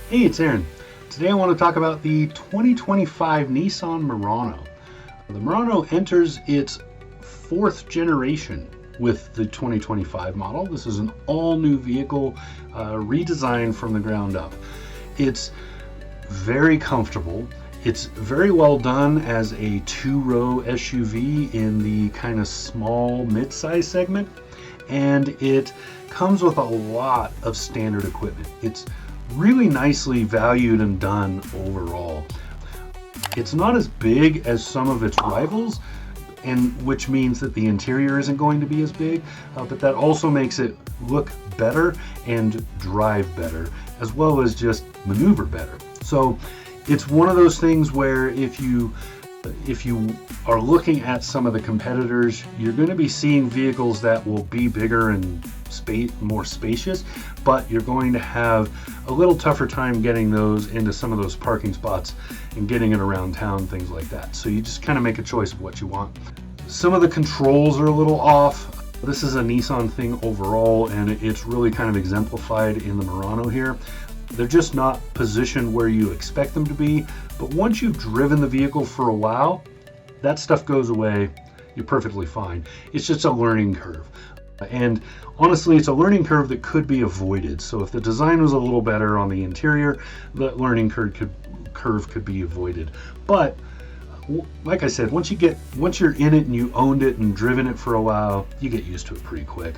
Hey, it's Aaron. Today I want to talk about the 2025 Nissan Murano. The Murano enters its fourth generation with the 2025 model. This is an all-new vehicle redesigned from the ground up. It's very comfortable. It's very well done as a two-row SUV in the kind of small mid-size segment, and it comes with a lot of standard equipment. It's really nicely valued and done overall. It's not as big as some of its rivals, and which means that the interior isn't going to be as big, but that also makes it look better and drive better, as well as just maneuver better. So it's one of those things where if you are looking at some of the competitors, you're going to be seeing vehicles that will be bigger and more spacious, but you're going to have a little tougher time getting those into some of those parking spots and getting it around town, things like that. So you just kind of make a choice of what you want. Some of the controls are a little off. This is a Nissan thing overall, and it's really kind of exemplified in the Murano here. They're just not positioned where you expect them to be, but once you've driven the vehicle for a while, that stuff goes away. You're perfectly fine. It's just a learning curve. And honestly, it's a learning curve that could be avoided. So if the design was a little better on the interior, that learning curve could be avoided. But like I said, once you're in it and you owned it and driven it for a while, you get used to it pretty quick.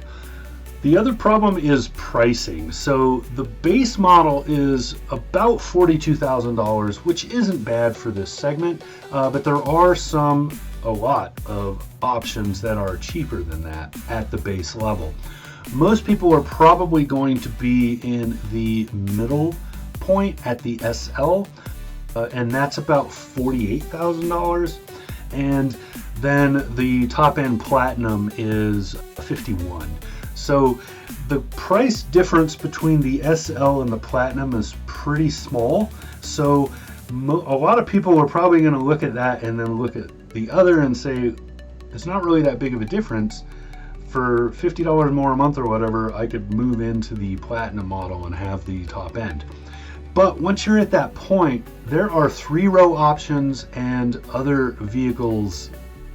The other problem is pricing. So the base model is about $42,000, which isn't bad for this segment, but there are a lot of options that are cheaper than that at the base level. Most people are probably going to be in the middle point at the SL, and that's about $48,000. And then the top end Platinum is $51,000. So the price difference between the SL and the Platinum is pretty small. So a lot of people are probably going to look at that and then look at the other and say, it's not really that big of a difference. For $50 more a month or whatever, I could move into the Platinum model and have the top end. But once you're at that point, there are three-row options and other vehicles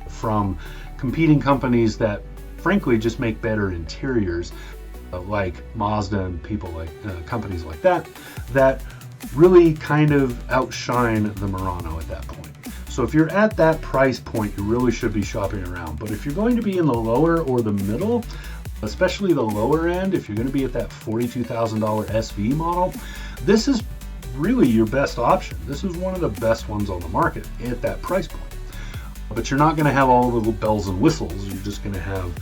from competing companies that frankly just make better interiors, like Mazda and people like companies like that really kind of outshine the Murano at that point. So if you're at that price point, you really should be shopping around. But if you're going to be in the lower or the middle, especially the lower end, if you're going to be at that $42,000 SV model, this is really your best option. This is one of the best ones on the market at that price point. But you're not going to have all the little bells and whistles. You're just going to have,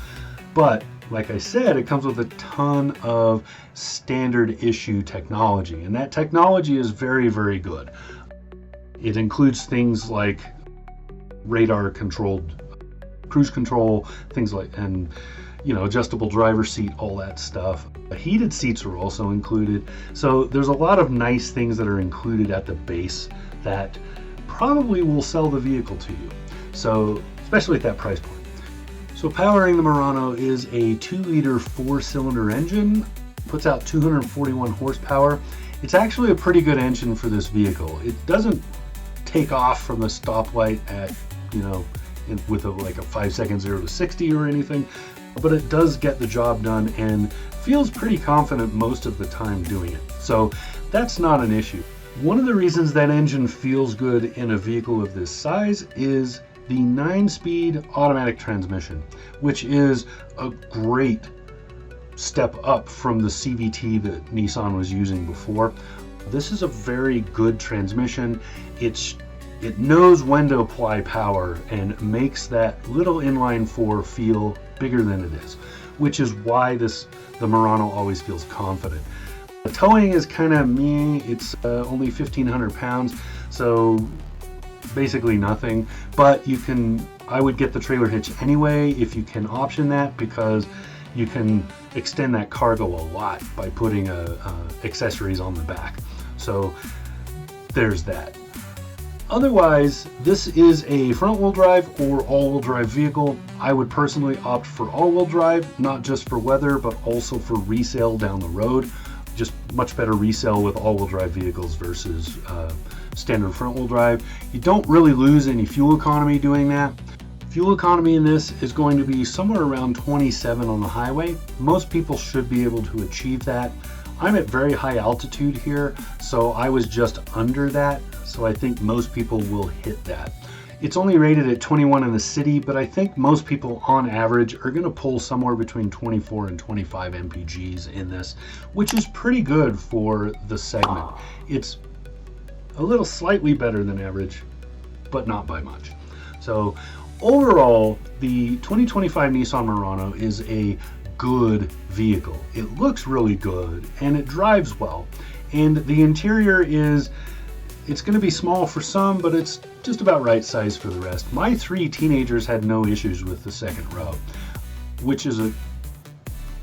but like I said, it comes with a ton of standard issue technology, and that technology is very, very good. It includes things like radar controlled cruise control, things like, and adjustable driver seat, all that stuff. Heated seats are also included. So there's a lot of nice things that are included at the base that probably will sell the vehicle to you. So especially at that price point. So powering the Murano is a 2-liter 4-cylinder engine, puts out 241 horsepower. It's actually a pretty good engine for this vehicle. It doesn't take off from the stoplight at, with like a 5-second 0 to 60 or anything, but it does get the job done and feels pretty confident most of the time doing it. So that's not an issue. One of the reasons that engine feels good in a vehicle of this size is the 9-speed automatic transmission, which is a great step up from the CVT that Nissan was using before. This is a very good transmission. It knows when to apply power and makes that little inline 4 feel bigger than it is, which is why the Murano always feels confident. The towing is kind of meh. It's only 1,500 pounds, so basically nothing. But I would get the trailer hitch anyway if you can option that, because you can extend that cargo a lot by putting accessories on the back. So there's that. Otherwise, this is a front-wheel drive or all-wheel drive vehicle. I would personally opt for all-wheel drive, not just for weather, but also for resale down the road. just much better resale with all-wheel drive vehicles versus standard front-wheel drive. You don't really lose any fuel economy doing that. Fuel economy in this is going to be somewhere around 27 on the highway. Most people should be able to achieve that. I'm at very high altitude here, so I was just under that, so I think most people will hit that. It's only rated at 21 in the city, but I think most people on average are going to pull somewhere between 24 and 25 mpgs in this, which is pretty good for the segment. It's a little slightly better than average, but not by much. So overall, the 2025 Nissan Murano is a good vehicle. It looks really good and it drives well. And the interior it's going to be small for some, but it's just about right size for the rest. My 3 teenagers had no issues with the second row, which is an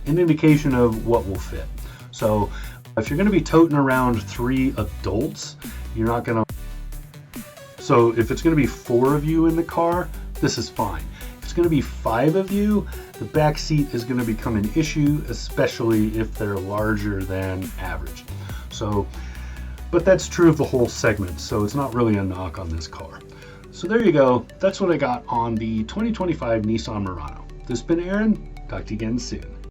indication of what will fit. So if you're going to be toting around 3 adults, you're not going to. So if it's going to be 4 of you in the car, this is fine. If it's going to be 5 of you, the back seat is going to become an issue, especially if they're larger than average. So, but that's true of the whole segment, so it's not really a knock on this car. So there you go. That's what I got on the 2025 Nissan Murano. This has been Aaron. Talk to you again soon.